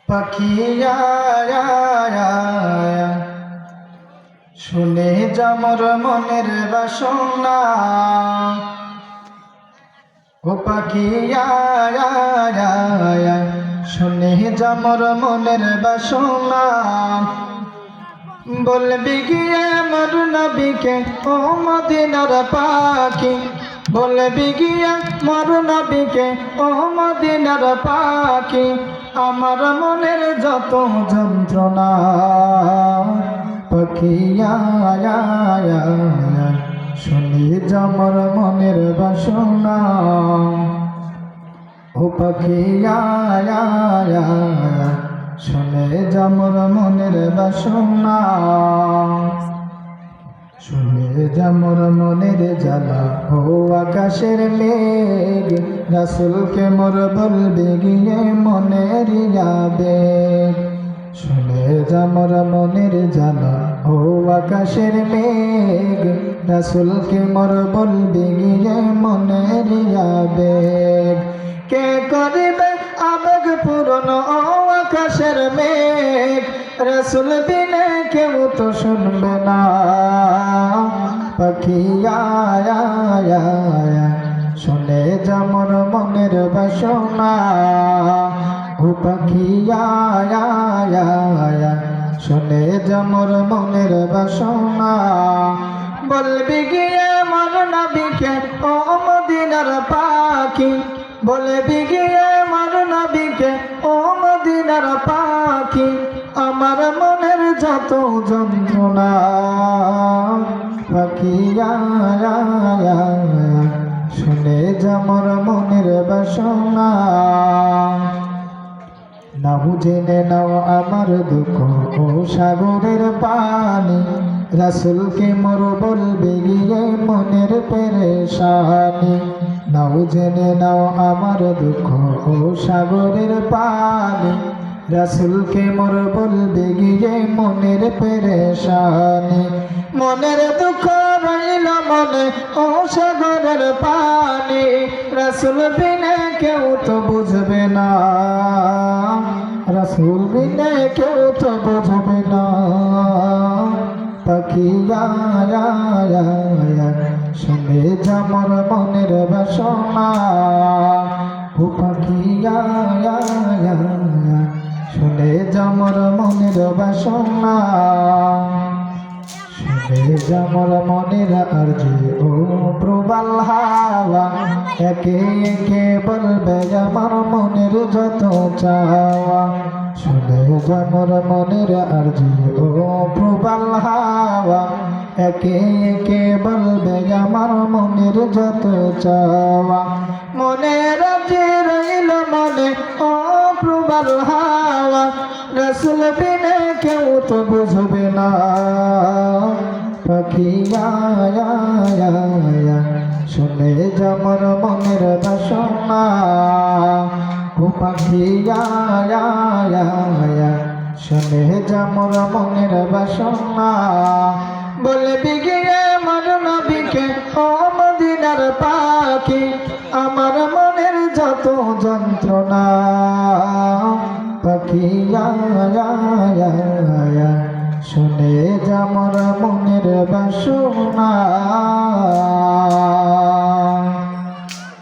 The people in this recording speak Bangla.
পাখিয়া শুনে যামর মনের বাসনা, ও পাখিয়া শুনে যামর মনের বাসনা, বলবি গিয়ে আমার নবীকে ও মদিনার পাখি, বলবি গিয়ে আমার নবীকে ও মদিনার পাখি, আমার মনের যত যন্ত্রণা। পাখিয়া শুনি যামর মনের বাসনা, ও পাখিয়া শুনে যামর মনের বাসনা, শুনে যামর মনের জ্বালা ও আকাশের মেঘ, রাসূলকে মোর বলবে গিয়ে মনের আবেগ। শুনে যামর মনের জ্বালা ও আকাশের মেঘ, রাসূলকে মোর বলবে গিয়ে মনের আবেগ। কে করিবে আবেগ পূরণ ও আকাশের মেঘ, রাসূল বিনে কেউ তো শুনবে না। পাখিয়া শুনে যামর মনের বাসনা, ও পাখিয়া শুনে যামর মনের বাসনা, বলবি গিয়ে আমার নবীকে ও মদিনার পাখি, বলবি গিয়ে আমার নবীকে ও মদিনার পাখি, আমার মনের যত যন্ত্রণা। পাখিয়া শুনে যামর মনের বাসনা, নাও জেনে নাও আমার দুঃখ ও সাগরের পানি, রাসূলকে মোর বলবে গিয়ে মনের পেরেশানি। নাও জেনে নাও আমার দুঃখ ও সাগরের পানি, রাসূলকে মোর বলবে গিয়ে মনের পেরেশানি। মনের দুঃখ রইল মনে ও সাগরের পানি, রাসূল বিনে কেউ তো বুঝবে না, রাসূল বিনে কেউ তো বুঝবে না। পাখিয়া শুনে যামর মনের বাসনা, ও পাখিয়া শুনে যামর মনের বাসনা, শুনে যামর মনের আরজি ও প্রবাল হাওয়া, একে একে বলবে আমার মনের যত চাওয়া। শুনে যামর মনের আরজি ও প্রবাল হাওয়া, একে একে বলবে আমার মনের যত চাওয়া। মনের আরজি রইল মনে ও প্রবাল হাওয়া, রাসূল বিনে কেউ তো বুঝবে না। পাখিয়া শুনে যামর মনের বাসনা, ও পাখিয়া শুনে যামর মনের বাসনা, বলবি গিয়ে আমার নবীকে ও মদিনার পাখি, আমার মনের যত যন্ত্রণা। পাখিয়া শুনে যামর মনের বাসনা।